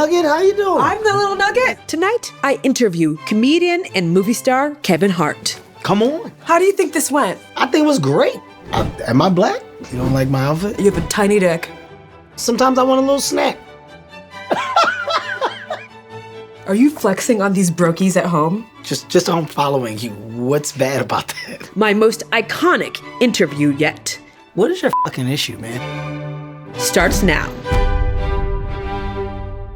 Nugget. How you doing? I'm the little nugget. Tonight, I interview comedian and movie star Kevin Hart. Come on. How do you think this went? I think it was great. Am I black? You don't like my outfit? You have a tiny dick. Sometimes I want a little snack. Are you flexing on these brokies at home? Just I'm following you. What's bad about that? My most iconic interview yet What is your fucking issue, man? starts now.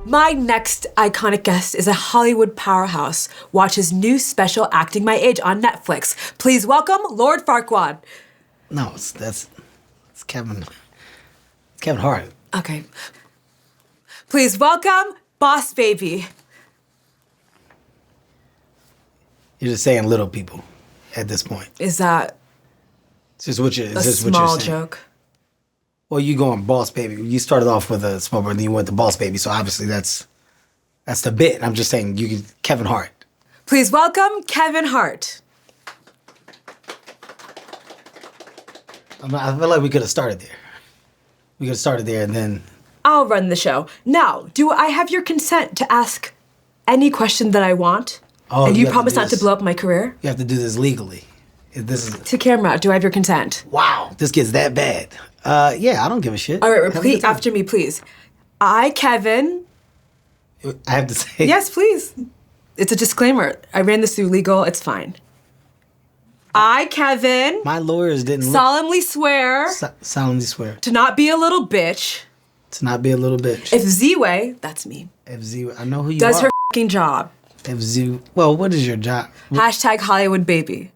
My next iconic guest is a Hollywood powerhouse. Watch his new special, Acting My Age, on Netflix. Please welcome Lord Farquaad. No, it's Kevin. It's Kevin Hart. Okay. Please welcome Boss Baby. You're just saying little people at this point. Is that Is this what a small joke? Well, you going Boss Baby. You started off with a small bird, then you went to Boss Baby. So obviously that's the bit. I'm just saying Kevin Hart. Please welcome Kevin Hart. I feel like we could have started there. We could have started there and then. I'll run the show. Now, do I have your consent to ask any question that I want? Oh, and you you have to promise do not to this. blow up my career? You have to do this legally. This is To camera, do I have your consent? wow. This gets that bad. Yeah, I don't give a shit. All right, Have a repeat good time. after me, please. I, Kevin. I have to say. Yes, please. It's a disclaimer. I ran this through legal. It's fine. I, Kevin, My lawyers didn't solemnly swear solemnly swear to not be a little bitch to not be a little bitch. if Ziwe, that's me, If Ziwe, I know who you does are. her f***ing job. If Ziwe, well, what is your job? Hashtag Hollywood baby.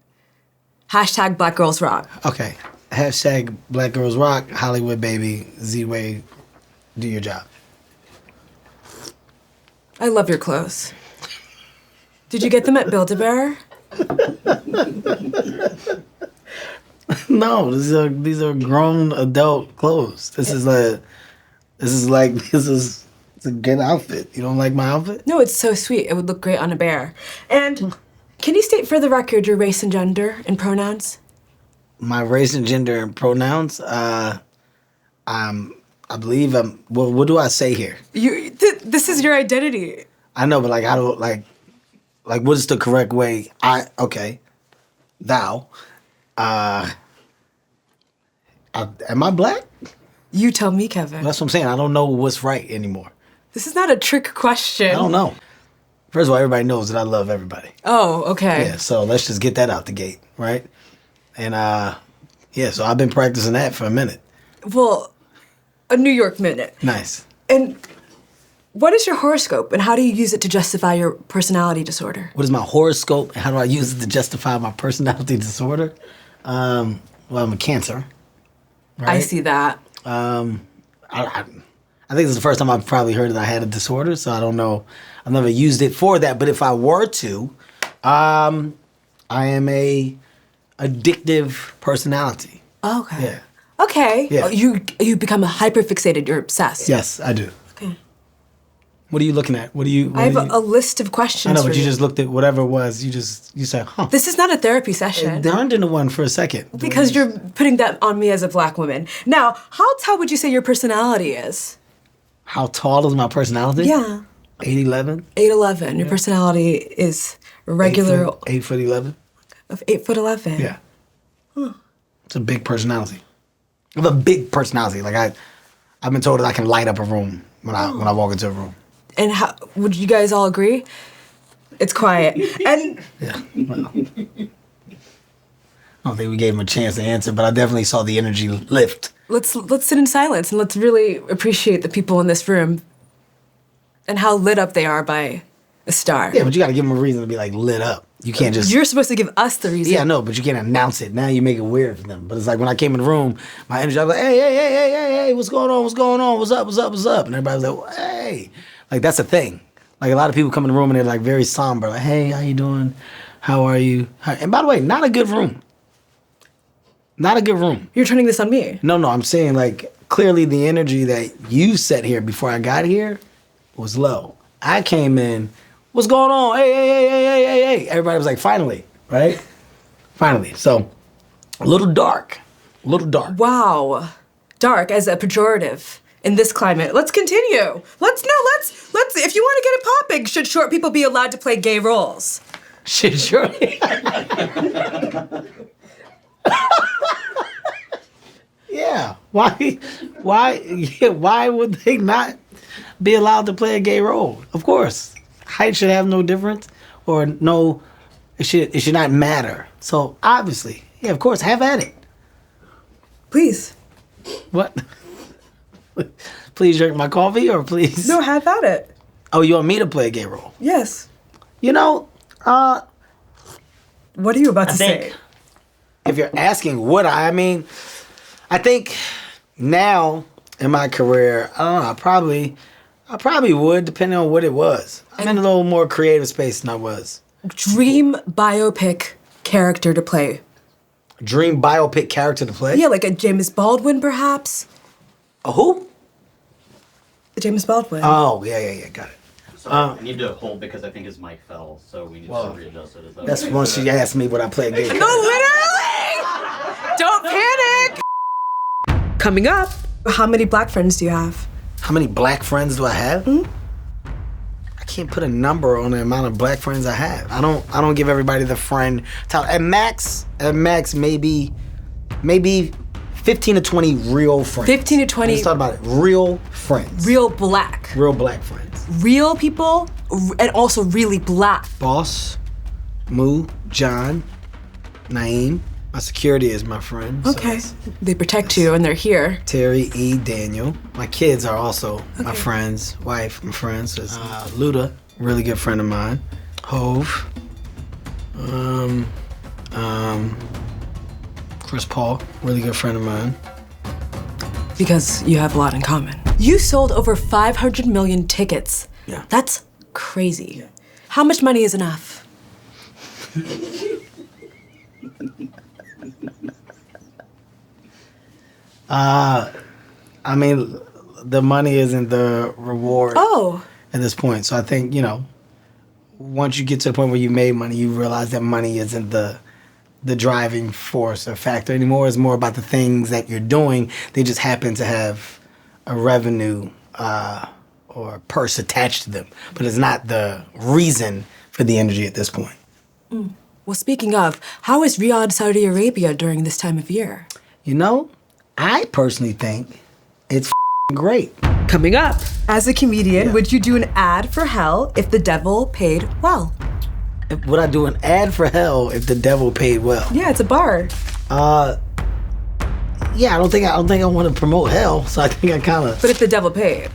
Hashtag Black Girls Rock. Okay. Hashtag Black Girls Rock, Hollywood Baby, Z-Way, do your job. I love your clothes. Did you get them at Build-A-Bear? No, these are grown adult clothes. It's a good outfit. You don't like my outfit? No, it's so sweet. It would look great on a bear. And can you state for the record your race and gender and pronouns? My race and gender and pronouns. I believe I'm. Well, what do I say here? This is your identity. I know, but like I don't like what is the correct way? Thou. Am I black? You tell me, Kevin. That's what I'm saying. I don't know what's right anymore. This is not a trick question. I don't know. First of all, everybody knows that I love everybody. Oh, okay. Yeah, so let's just get that out the gate, right? And yeah, so I've been practicing that for a minute. Well, a New York minute. Nice. And what is your horoscope and how do you use it to justify your personality disorder? What is my horoscope and how do I use it to justify my personality disorder? Well, I'm a Cancer. Right? I see that. I think this is the first time I've probably heard that I had a disorder, so I don't know. I've never used it for that, but if I were to, I am a addictive personality. Okay. Yeah. Okay. Yeah. Oh, you become hyperfixated. You're obsessed. Yes, I do. Okay. What are you looking at? I have a list of questions. I know, for but you just looked at whatever it was. You said, huh. This is not a therapy session. There aren't into one for a second. Because you're putting that on me as a black woman. Now, how tall would you say your personality is? How tall is my personality? Yeah. 8'11". 8'11". Your personality is regular 8'11". of 8'11". Yeah. It's a big personality. I have a big personality. Like I've been told that I can light up a room when I walk into a room. And how would you guys all agree? It's quiet. And Yeah. Well, I don't think we gave him a chance to answer, but I definitely saw the energy lift. let's sit in silence and let's really appreciate the people in this room and how lit up they are by a star. Yeah, but you got to give them a reason to be like lit up. You can't just. You're supposed to give us the reason. Yeah, I know, but you can't announce it. Now you make it weird for them. But it's like when I came in the room, my energy, I was like, hey, what's going on? What's going on? What's up? And everybody was like, well, hey. Like, that's a thing. Like, a lot of people come in the room and they're like very somber. Like, hey, how you doing? How are you? And by the way, not a good room. Not a good room. You're turning this on me. No, I'm saying like clearly the energy that you set here before I got here was low. I came in, what's going on? Hey. Everybody was like, finally, right? Finally. So a little dark. Wow. Dark as a pejorative. in this climate. Let's continue. Let's if you want to get it popping, should short people be allowed to play gay roles? Shit, sure. Yeah. Why would they not be allowed to play a gay role? Of course. Height should have no difference or no, it should not matter. So obviously, yeah, of course, have at it. Please. What? Please drink my coffee or please? No, have at it. Oh, you want me to play a gay role? Yes. You know, What are you about to say? If you're asking would I mean, I think now in my career, I don't know, I probably would, depending on what it was. I'm in a little more creative space than I was. Dream biopic character to play. Dream biopic character to play? Yeah, like a James Baldwin, perhaps. A who? James Baldwin. Oh, yeah, got it. Sorry, I need to hold because I think his mic fell, so we need to readjust it. Is that That's okay? once she asked me would I play a gay character. No, literally! Don't panic! Coming up, how many black friends do you have? How many black friends do I have? I can't put a number on the amount of black friends I have. I don't give everybody the friend title. At max, maybe 15 to 20 real friends. 15 to 20. Let's talk about it. Real friends. Real black. Real black friends. Real people, and also really black. Boss, Moo, John, Naeem. My security is my friend. Okay. So They protect you and they're here. Terry, E, Daniel. My kids are also my friends. Wife, my friends. So it's, Luda, really good friend of mine. Hove. Chris Paul, really good friend of mine. Because you have a lot in common. You sold over 500 million tickets. Yeah. That's crazy. Yeah. How much money is enough? I mean, the money isn't the reward at this point. So I think, once you get to the point where you made money, you realize that money isn't the driving force or factor anymore. It's more about the things that you're doing. They just happen to have a revenue or purse attached to them. But it's not the reason for the energy at this point. Well, speaking of, how is Riyadh, Saudi Arabia during this time of year? I personally think it's great. Coming up. As a comedian, would you do an ad for hell if the devil paid well? Would I do an ad for hell if the devil paid well? Yeah, it's a bar. Yeah, I don't think I want to promote hell, so I think I kind of. But if the devil paid.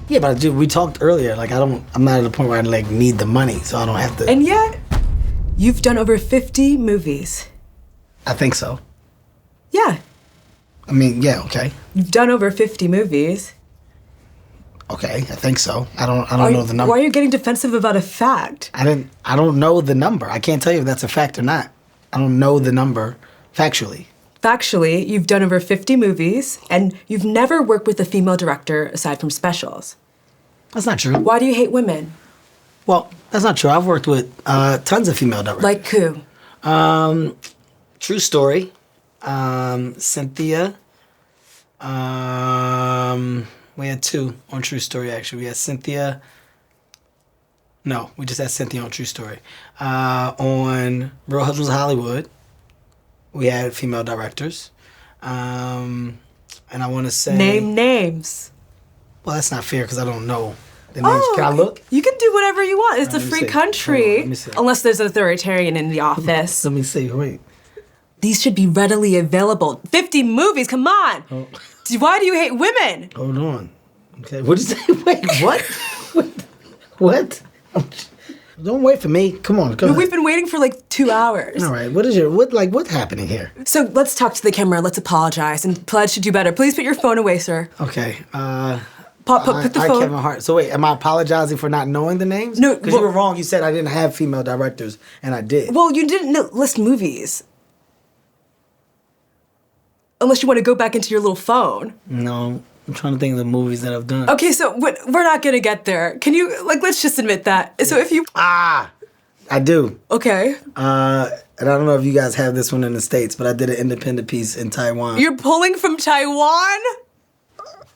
Yeah, but we talked earlier. I'm not at a point where I need the money, so I don't have to. And yet, you've done over 50 movies. I think so. Yeah. I mean, yeah, okay. You've done over 50 movies. Okay, I think so. I don't know the number. Why are you getting defensive about a fact? I don't know the number. I can't tell you if that's a fact or not. I don't know the number factually. Factually, you've done over 50 movies, and you've never worked with a female director aside from specials. That's not true. Why do you hate women? Well, that's not true. I've worked with tons of female directors. Like who? True Story. Cynthia. We had two on True Story, actually. We had Cynthia. No, we just had Cynthia on True Story. On Real Husbands of Hollywood, we had female directors. And I want to say... Name names. Well, that's not fair because I don't know the names. Can I look? You can do whatever you want. It's a let me free see. country. Hold on, let me see. Unless there's an authoritarian in the office. Let me see. Wait. These should be readily available. 50 movies, come on. Oh. Why do you hate women? Hold on. Okay. What did you say? Wait, what? What? Don't wait for me. Come on. Go ahead. We've been waiting for like 2 hours. All right. What's happening here? So let's talk to the camera. Let's apologize and pledge to do better. Please put your phone away, sir. Okay. Put the phone. Kevin Hart. So wait, am I apologizing for not knowing the names? No, because you were wrong. You said I didn't have female directors, and I did. Well, you didn't list movies. Unless you want to go back into your little phone. No, I'm trying to think of the movies that I've done. Okay, so we're not gonna get there. Can you let's just admit that. So if you I do. Okay. And I don't know if you guys have this one in the States, but I did an independent piece in Taiwan. You're pulling from Taiwan?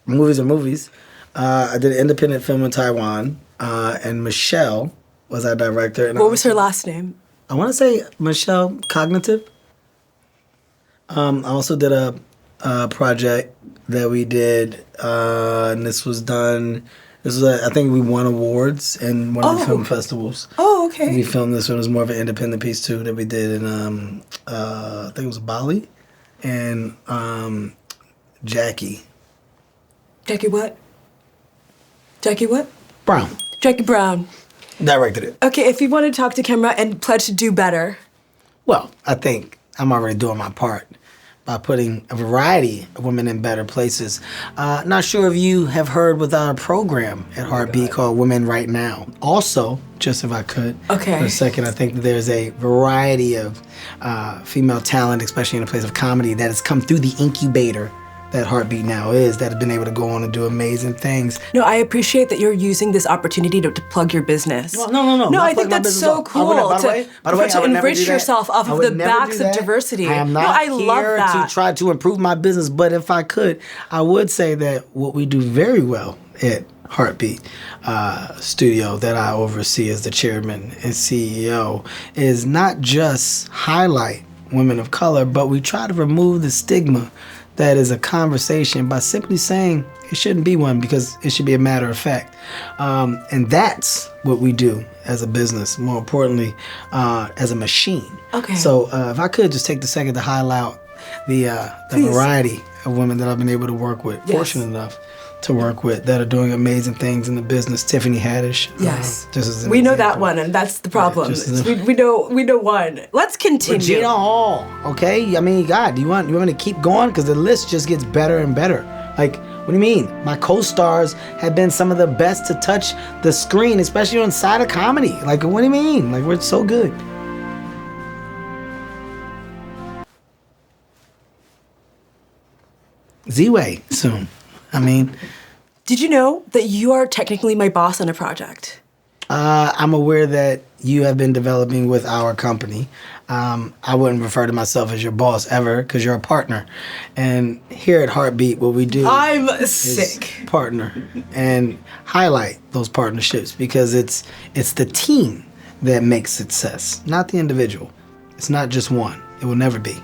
Movies are movies. I did an independent film in Taiwan, and Michelle was our director. And What was her last name? I want to say Michelle Cognitive. I also did a project that we did, and this was done. This was I think we won awards in one of the film festivals. Oh, okay. We filmed this one. It was more of an independent piece too that we did in I think it was Bali, and Jackie. Jackie what? Jackie what? Brown Jackie Brown. directed it. Okay, if you want to talk to camera and pledge to do better. Well, I think I'm already doing my part by putting a variety of women in better places. Not sure if you have heard with our program at Heartbeat called Women Right Now. Also, just if I could, for a second, I think that there's a variety of female talent, especially in the place of comedy, that has come through the incubator that Heartbeat now is, that have been able to go on and do amazing things. No, I appreciate that you're using this opportunity to plug your business. No. No, I think that's so cool to enrich yourself off of the backs of diversity. I am not I love here that. to try to improve my business, but if I could, I would say that what we do very well at Heartbeat Studio, that I oversee as the chairman and CEO, is not just highlight women of color, but we try to remove the stigma that is a conversation by simply saying it shouldn't be one because it should be a matter of fact. And that's what we do as a business, more importantly, as a machine. Okay. So if I could just take the second to highlight the variety of women that I've been able to work with, fortunate enough to work with, that are doing amazing things in the business. Tiffany Haddish. Yes. We know that one, and that's the problem. We know one. Let's continue. Regina Hall, okay? I mean, God, do you want me to keep going? Because the list just gets better and better. Like, what do you mean? My co-stars have been some of the best to touch the screen, especially on side of comedy. Like, what do you mean? Like, we're so good. Ziwe soon. I mean, did you know that you are technically my boss on a project? I'm aware that you have been developing with our company. I wouldn't refer to myself as your boss ever because you're a partner. And here at Heartbeat, what we do is partner and highlight those partnerships because it's the team that makes success, not the individual. It's not just one. It will never be.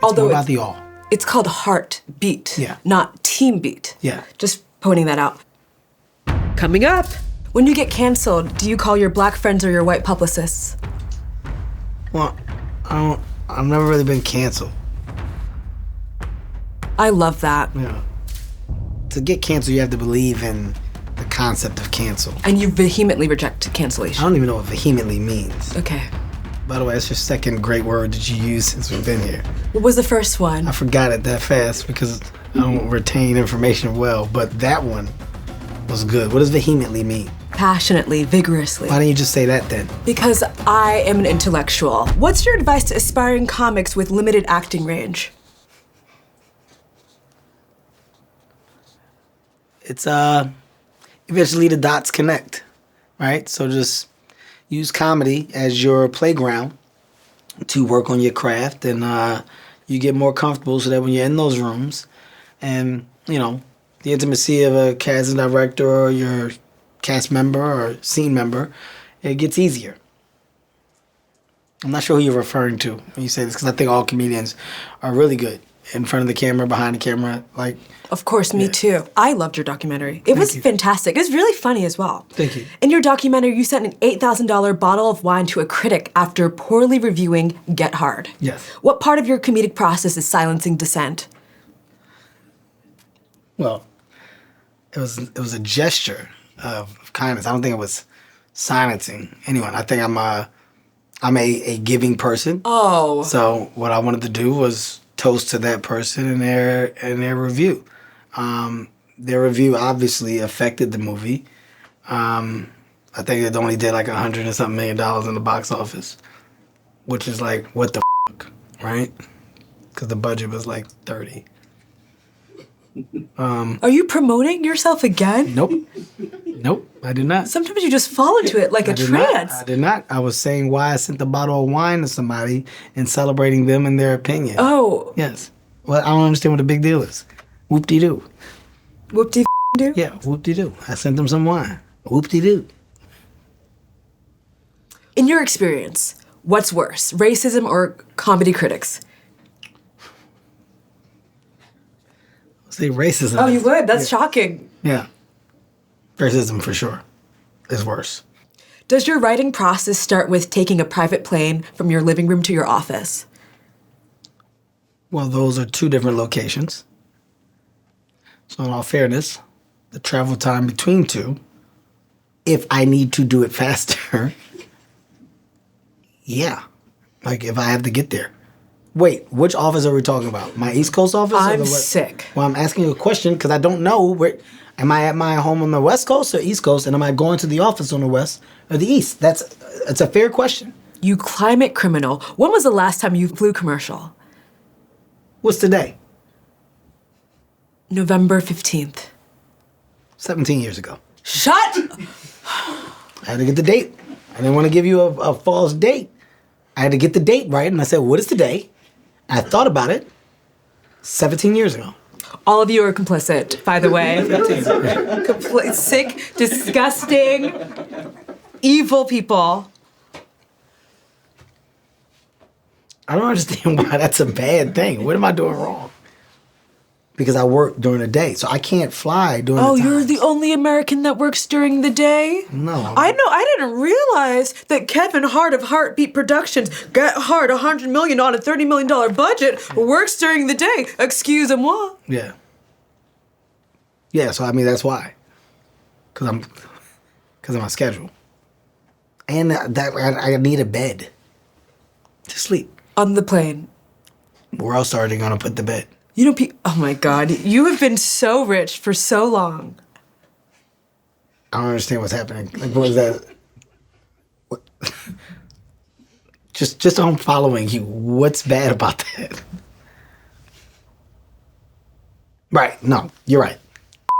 It's more about the all. It's called Heartbeat, not Team Beat. Yeah. Just pointing that out. Coming up. When you get canceled, do you call your black friends or your white publicists? Well, I've never really been canceled. I love that. Yeah. To get canceled, you have to believe in the concept of cancel. And you vehemently reject cancellation. I don't even know what vehemently means. Okay. By the way, it's your second great word that you used since we've been here. What was the first one? I forgot it that fast because I don't retain information well, but that one was good. What does vehemently mean? Passionately, vigorously. Why didn't you just say that then? Because I am an intellectual. What's your advice to aspiring comics with limited acting range? It's eventually the dots connect, right? So just use comedy as your playground to work on your craft, and you get more comfortable so that when you're in those rooms and, you know, the intimacy of a casting director or your cast member or scene member, it gets easier. I'm not sure who you're referring to when you say this, because I think all comedians are really good in front of the camera, behind the camera. Like, of course, me too. I loved your documentary. It was fantastic. It was really funny as well. Thank you. In your documentary, you sent an $8,000 bottle of wine to a critic after poorly reviewing Get Hard. Yes. What part of your comedic process is silencing dissent? Well, it was a gesture of kindness. I don't think it was silencing anyone. I think I'm a giving person. Oh. So what I wanted to do was toast to that person and their review. Their review obviously affected the movie. I think it only did like $100 and something million in the box office, which is like, what the fuck, right? Because the budget was like 30. Are you promoting yourself again? Nope, I did not. Sometimes you just fall into it like a trance. I did not. I was saying why I sent the bottle of wine to somebody and celebrating them and their opinion. Oh. Yes. Well, I don't understand what the big deal is. Whoop-de-doo. Whoop-de-do? Yeah, whoop-de-doo. I sent them some wine. Whoop-de-doo. In your experience, what's worse, racism or comedy critics? Say racism. Oh, you would? That's shocking. Yeah. Racism for sure is worse. Does your writing process start with taking a private plane from your living room to your office? Well, those are two different locations. So in all fairness, the travel time between two, if I need to do it faster, yeah. Like if I have to get there. Wait, which office are we talking about? My East Coast office? I'm or sick. Well, I'm asking you a question because I don't know where. Am I at my home on the West Coast or East Coast, and am I going to the office on the West or the East? It's a fair question. You climate criminal. When was the last time you flew commercial? What's today? November 15th. 17 years ago. Shut! I had to get the date. I didn't want to give you a false date. I had to get the date right, and I said, what is today? I thought about it 17 years ago. All of you are complicit, by the way. Sick, disgusting, evil people. I don't understand why that's a bad thing. What am I doing wrong? Because I work during the day, so I can't fly during the Oh, times. you're the only American that works during the day? No. I know, I didn't realize that Kevin Hart of Heartbeat Productions, Get Hart, $100 million on a $30 million budget, works during the day. Excusez-moi. Yeah. Yeah, so I mean, that's why. Because of my schedule. And I need a bed to sleep. On the plane. Where else are they going to put the bed? You know, oh my God, you have been so rich for so long. I don't understand what's happening. Like, what is that? What? Just I'm following you. What's bad about that? Right. No, you're right.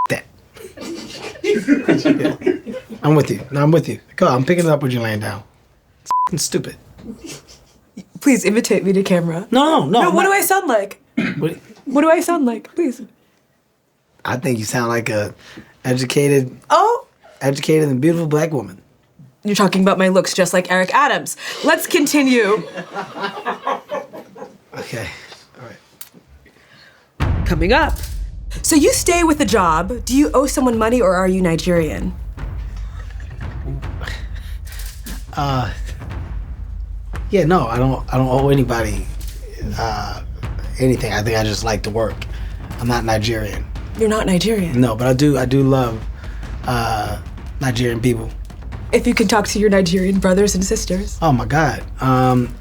That. Yeah. I'm with you. No, I'm with you. Go on, I'm picking it up when you're laying down. It's stupid. Please imitate me to camera. No. No, what do I sound like? What do I sound like? Please. I think you sound like a educated and beautiful black woman. You're talking about my looks just like Eric Adams. Let's continue. Okay. All right. Coming up. So you stay with a job. Do you owe someone money or are you Nigerian? Yeah, no, I don't owe anybody anything. I think I just like to work. I'm not Nigerian. You're not Nigerian. No, but I do love Nigerian people. If you can talk to your Nigerian brothers and sisters. Oh my God.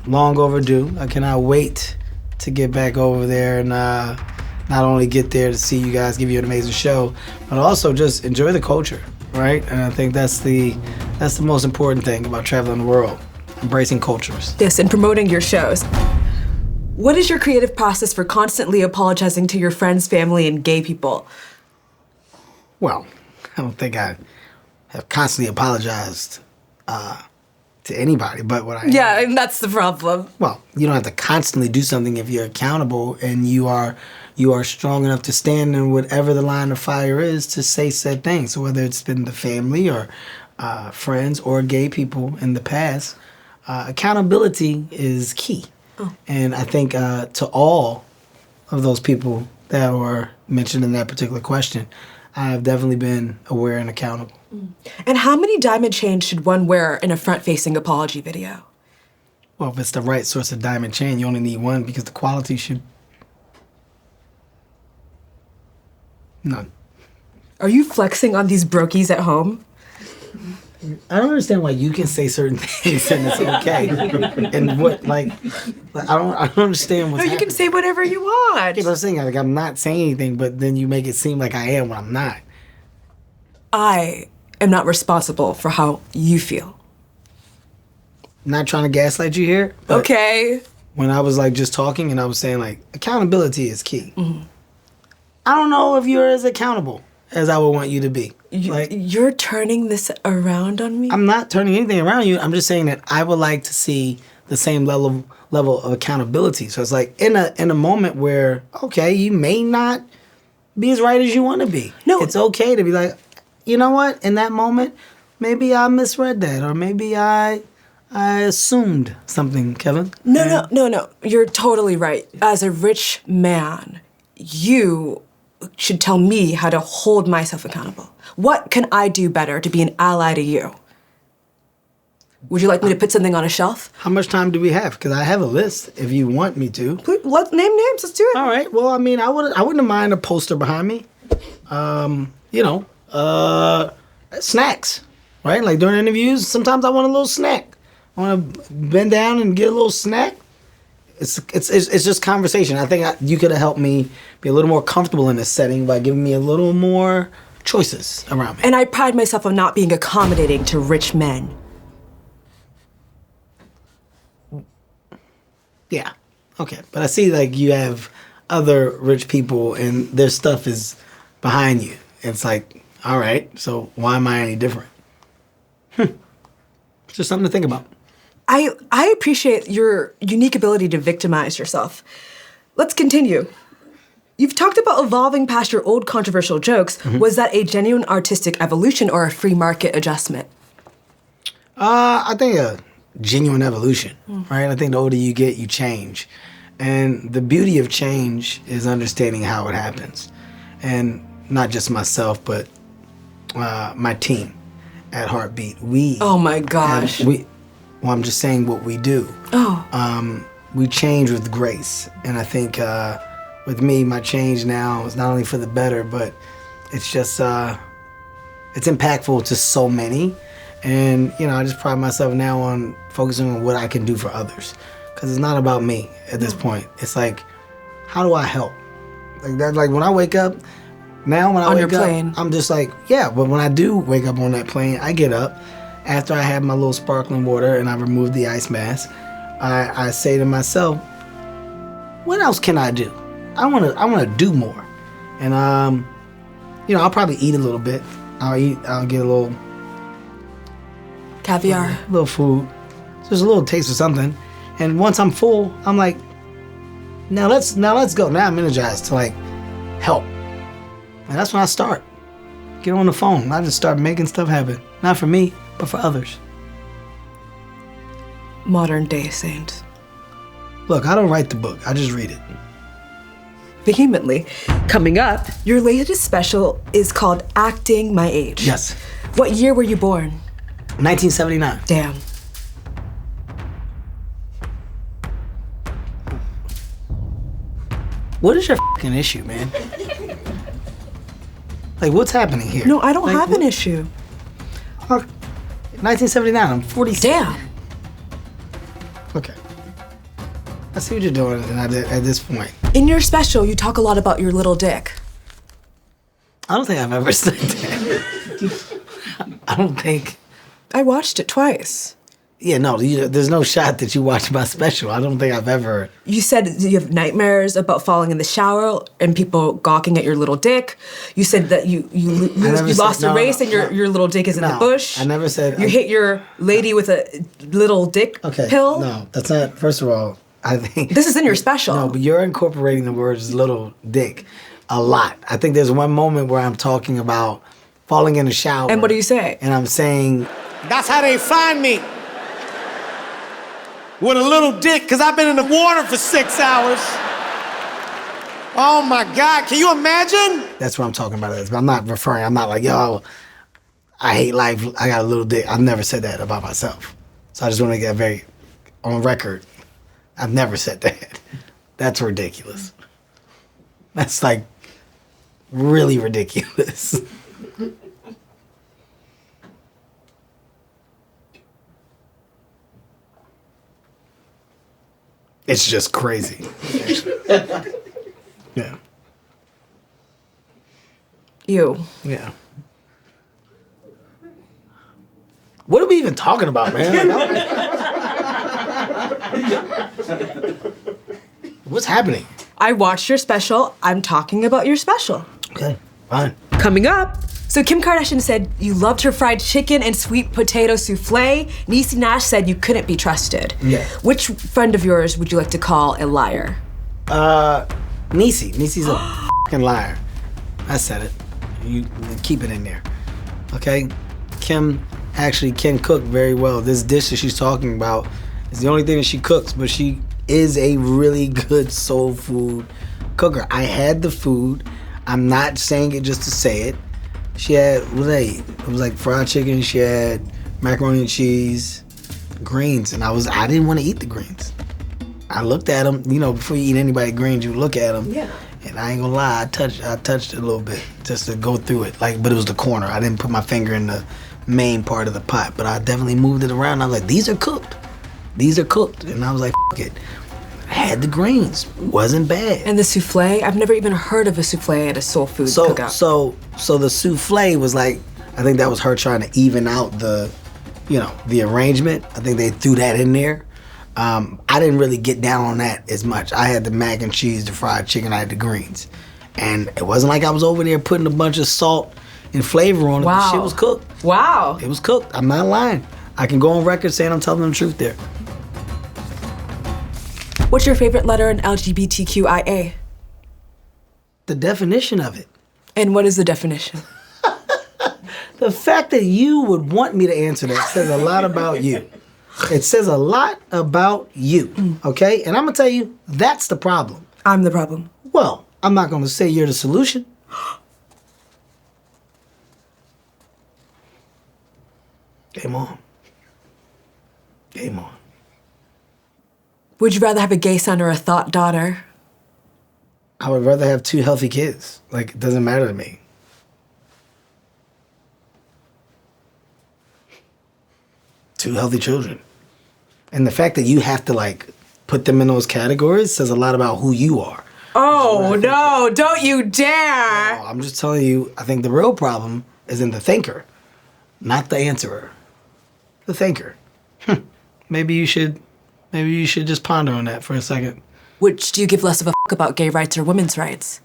Long overdue. I cannot wait to get back over there and not only get there to see you guys, give you an amazing show, but also just enjoy the culture, right? And I think that's the most important thing about traveling the world, embracing cultures. Yes, and promoting your shows. What is your creative process for constantly apologizing to your friends, family, and gay people? Well, I don't think I have constantly apologized to anybody, but what I Yeah, and that's the problem. Well, you don't have to constantly do something if you're accountable and you are strong enough to stand in whatever the line of fire is to say said thing. So whether it's been the family or friends or gay people in the past, accountability is key. Oh. And I think to all of those people that were mentioned in that particular question, I have definitely been aware and accountable. And how many diamond chains should one wear in a front-facing apology video? Well, if it's the right source of diamond chain, you only need one because the quality should... None. Are you flexing on these brokies at home? I don't understand why you can say certain things and it's okay. And what, like I don't understand what's No, you happening. can say whatever you want. Yeah, but I'm saying, like, I'm not saying anything, but then you make it seem like I am when I'm not. I am not responsible for how you feel. I'm not trying to gaslight you here. But Okay. when I was like just talking and I was saying like accountability is key. Mm-hmm. I don't know if you're as accountable as I would want you to be. You're turning this around on me? I'm not turning anything around you. I'm just saying that I would like to see the same level of accountability. So it's like in a moment where, okay, you may not be as right as you want to be. No. It's okay to be like, you know what? In that moment, maybe I misread that, or maybe I assumed something, Kevin. No. You're totally right. As a rich man, you should tell me how to hold myself accountable. What can I do better to be an ally to you? Would you like me to put something on a shelf? How much time do we have? Because I have a list if you want me to. Please, let's name names. Let's do it. All right. Well, I mean, I wouldn't mind a poster behind me. Snacks, right? Like during interviews, sometimes I want a little snack. I want to bend down and get a little snack. It's just conversation. I think you could have helped me be a little more comfortable in this setting by giving me a little more choices around me. And I pride myself on not being accommodating to rich men. Yeah. Okay. But I see like you have other rich people and their stuff is behind you. It's like, all right, so why am I any different? It's just something to think about. I appreciate your unique ability to victimize yourself. Let's continue. You've talked about evolving past your old controversial jokes. Mm-hmm. Was that a genuine artistic evolution or a free market adjustment? I think a genuine evolution, right? I think the older you get, you change. And the beauty of change is understanding how it happens. And not just myself, but my team at Heartbeat. Oh my gosh. I'm just saying what we do. We change with grace. And I think with me, my change now is not only for the better, but it's just, it's impactful to so many. And, I just pride myself now on focusing on what I can do for others. Because it's not about me at this point. It's like, how do I help? Like that. Like when I wake up, now when I wake up, I'm just like, yeah. But when I do wake up on that plane, I get up. After I have my little sparkling water and I remove the ice mask, I say to myself, what else can I do? I want to do more. And, I'll probably eat a little bit. I'll get a little caviar, a little food, just a little taste of something. And once I'm full, I'm like, now let's go. Now I'm energized to like help. And that's when I start. Get on the phone. I just start making stuff happen. Not for me, but for others. Modern day saint. Look, I don't write the book. I just read it. Vehemently. Coming up, your latest special is called Acting My Age. Yes. What year were you born? 1979. Damn. What is your fucking issue, man? Like, what's happening here? No, I don't have an issue. 1979, I'm 46. Damn. Okay. I see what you're doing at this point. In your special, you talk a lot about your little dick. I don't think I've ever said that. I don't think. I watched it twice. Yeah, no, there's no shot that you watched my special. I don't think I've ever. You said you have nightmares about falling in the shower and people gawking at your little dick. You said that you lost a race and your little dick is in the bush. I never said. You hit your lady with a little dick pill. No, that's not. First of all, I think. This is in your special. No, but you're incorporating the words little dick a lot. I think there's one moment where I'm talking about falling in the shower. And what do you say? And I'm saying. That's how they find me. With a little dick, because I've been in the water for 6 hours. Oh my God, can you imagine? That's what I'm talking about. I'm not like, yo, I hate life, I got a little dick. I've never said that about myself. So I just want to get very on record. I've never said that. That's ridiculous. That's like really ridiculous. It's just crazy. Yeah. You. Yeah. What are we even talking about, man? What's happening? I watched your special. I'm talking about your special. Okay, fine. Coming up. So Kim Kardashian said you loved her fried chicken and sweet potato souffle. Niecy Nash said you couldn't be trusted. Yeah. Which friend of yours would you like to call a liar? Niecy. Niecy's a fucking liar. I said it. You keep it in there. Okay? Kim actually can cook very well. This dish that she's talking about is the only thing that she cooks, but she is a really good soul food cooker. I had the food. I'm not saying it just to say it. She had, it was like fried chicken. She had macaroni and cheese, greens, and I didn't want to eat the greens. I looked at them. You know, before you eat anybody's greens, you look at them. Yeah. And I ain't gonna lie, I touched it a little bit just to go through it. But it was the corner. I didn't put my finger in the main part of the pot, but I definitely moved it around. I was like, these are cooked. These are cooked. And I was like, F it. I had the greens. Wasn't bad. And the souffle? I've never even heard of a souffle at a soul food cookout. So the souffle was like, I think that was her trying to even out the arrangement. I think they threw that in there. I didn't really get down on that as much. I had the mac and cheese, the fried chicken, I had the greens. And it wasn't like I was over there putting a bunch of salt and flavor on it. Wow. The shit was cooked. Wow. It was cooked. I'm not lying. I can go on record saying I'm telling the truth there. What's your favorite letter in LGBTQIA? The definition of it. And what is the definition? The fact that you would want me to answer that says a lot about you. It says a lot about you, okay? And I'm gonna tell you, that's the problem. I'm the problem. Well, I'm not gonna say you're the solution. Game on. Game on. Would you rather have a gay son or a thought daughter? I would rather have 2 healthy kids. Like, it doesn't matter to me. Two healthy children. And the fact that you have to, put them in those categories says a lot about who you are. Oh, no, don't you dare! I'm just telling you, I think the real problem is in the thinker, not the answerer. The thinker. Maybe you should just ponder on that for a second. Which do you give less of a f*** about gay rights or women's rights?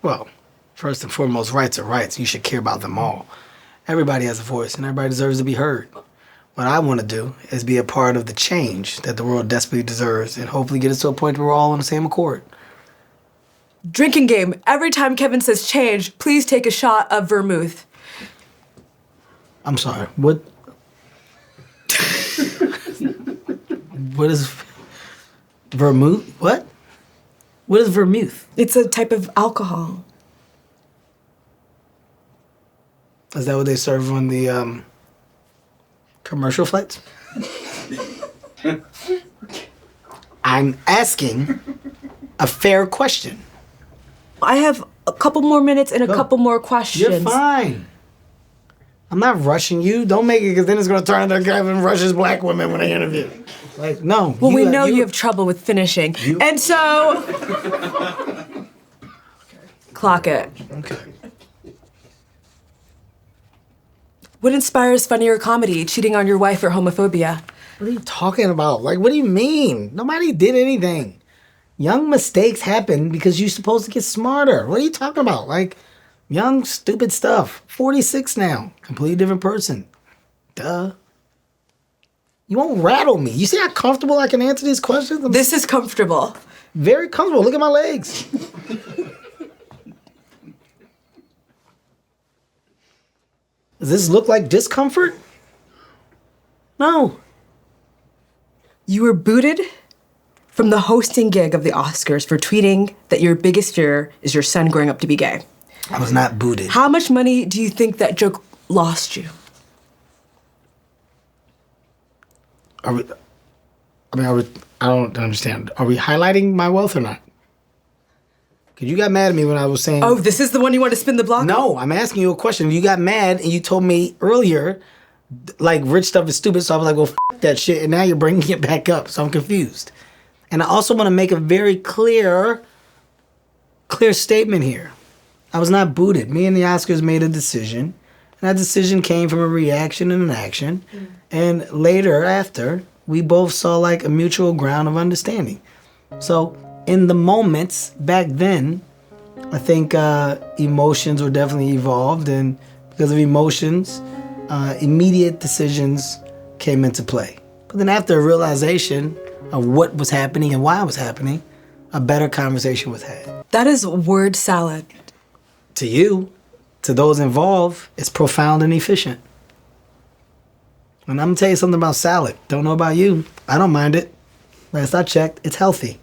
Well, first and foremost, rights are rights. You should care about them all. Everybody has a voice, and everybody deserves to be heard. What I want to do is be a part of the change that the world desperately deserves and hopefully get us to a point where we're all on the same accord. Drinking game. Every time Kevin says change, please take a shot of vermouth. I'm sorry, what? What is vermouth? What? What is vermouth? It's a type of alcohol. Is that what they serve on the commercial flights? I'm asking a fair question. I have a couple more minutes and a couple more questions. You're fine. I'm not rushing you. Don't make it, because then it's going to turn into Kevin rushes black women when they interview. No. Well, we know you have trouble with finishing. And so... Clock it. Okay. What inspires funnier comedy? Cheating on your wife or homophobia? What are you talking about? What do you mean? Nobody did anything. Young mistakes happen because you're supposed to get smarter. What are you talking about? Young, stupid stuff. 46 now. Completely different person. Duh. You won't rattle me. You see how comfortable I can answer these questions? This is comfortable. Very comfortable. Look at my legs. Does this look like discomfort? No. You were booted from the hosting gig of the Oscars for tweeting that your biggest fear is your son growing up to be gay. I was not booted. How much money do you think that joke lost you? I don't understand. Are we highlighting my wealth or not? Because you got mad at me when I was saying... Oh, this is the one you want to spin the block? No, I'm asking you a question. You got mad and you told me earlier, rich stuff is stupid, so I was like, well, f*** that shit, and now you're bringing it back up, so I'm confused. And I also want to make a very clear statement here. I was not booted. Me and the Oscars made a decision, and that decision came from a reaction and an action. And later, after, we both saw a mutual ground of understanding. So in the moments back then, I think emotions were definitely evolved, and because of emotions, immediate decisions came into play. But then after a realization of what was happening and why it was happening, a better conversation was had. That is word salad. to you, to those involved, it's profound and efficient. And I'm gonna tell you something about salad. Don't know about you. I don't mind it. Last I checked, it's healthy.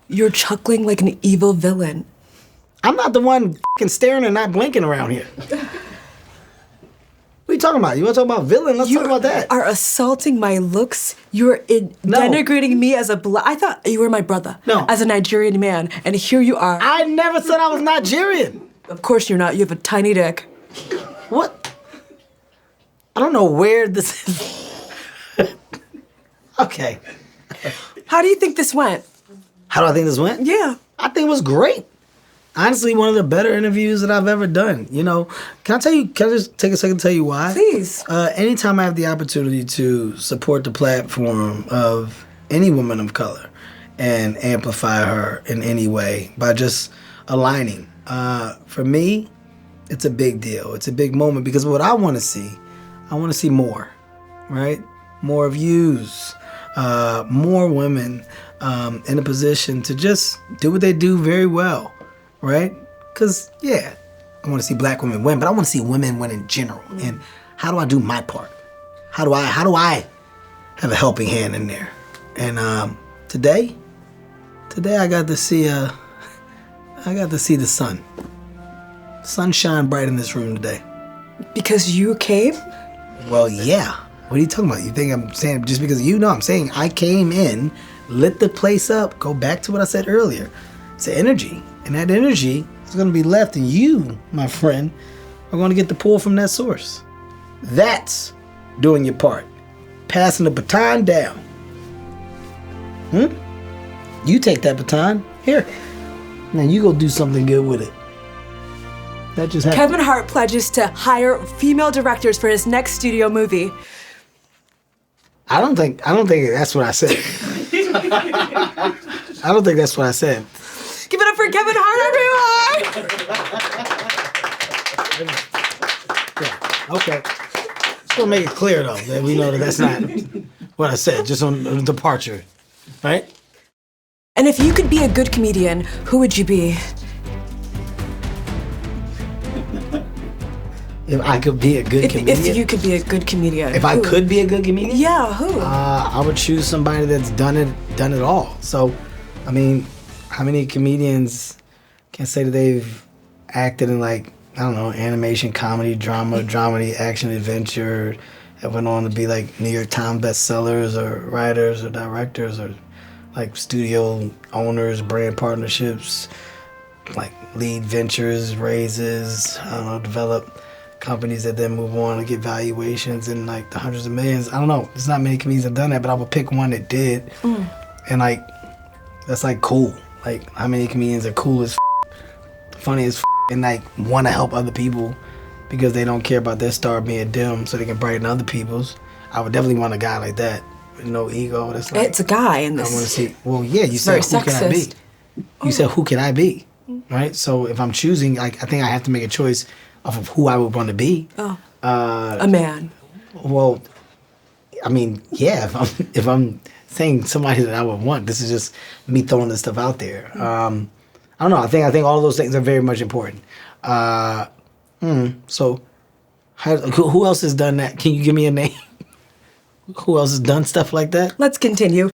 You're chuckling like an evil villain. I'm not the one f***ing staring and not blinking around here. What are you talking about? You want to talk about villain? Let's talk about that. You are assaulting my looks. You're denigrating me as a I thought you were my brother. No. As a Nigerian man, and here you are. I never said I was Nigerian. Of course you're not. You have a tiny dick. What? I don't know where this is. Okay. How do you think this went? How do I think this went? Yeah. I think it was great. Honestly, one of the better interviews that I've ever done. You know, can I just take a second to tell you why? Please. Anytime I have the opportunity to support the platform of any woman of color and amplify her in any way by just aligning, for me, it's a big deal. It's a big moment because what I want to see more, right? More views, more women in a position to just do what they do very well. Right? Because, yeah, I want to see black women win, but I want to see women win in general. And how do I do my part? How do I have a helping hand in there? And today I got to see the sun. Sun shine bright in this room today. Because you came? Well, yeah. What are you talking about? You think I'm saying just because of you? No, I'm saying I came in, lit the place up, go back to what I said earlier. It's the energy. And that energy is going to be left, and you, my friend, are going to get the pull from that source. That's doing your part. Passing the baton down. You take that baton. Here. Now you go do something good with it. That just happened. Kevin Hart pledges to hire female directors for his next studio movie. I don't think that's what I said. I don't think that's what I said. Give it up for Kevin Hart, everyone! Yeah, okay. Just want to make it clear, though, that we know that that's not what I said, just on departure, right? And if you could be a good comedian, who would you be? If I could be a good comedian? If you could be a good comedian. If I could be a good comedian? Yeah, who? I would choose somebody that's done it all. So, I mean, how many comedians can say that they've acted in, like, I don't know, animation, comedy, drama, dramedy, action, adventure, that went on to be like New York Times bestsellers or writers or directors or like studio owners, brand partnerships, like lead ventures, raises, I don't know, develop companies that then move on and get valuations in like the hundreds of millions. I don't know. There's not many comedians that have done that, but I would pick one that did. And like, that's like cool. Like, how many comedians are cool as funny as and like want to help other people because they don't care about their star being dim so they can brighten other people's. I would definitely want a guy like that with no ego. That's like, it's a guy in this. I want to see. Well, yeah, you said who can I be? You said who can I be? Right. So if I'm choosing, like, I think I have to make a choice off of who I would want to be. A man. Well, I mean, yeah. If I'm saying somebody that I would want, this is just me throwing this stuff out there. I don't know. I think all of those things are very much important. So, who else has done that? Can you give me a name? Who else has done stuff like that? Let's continue.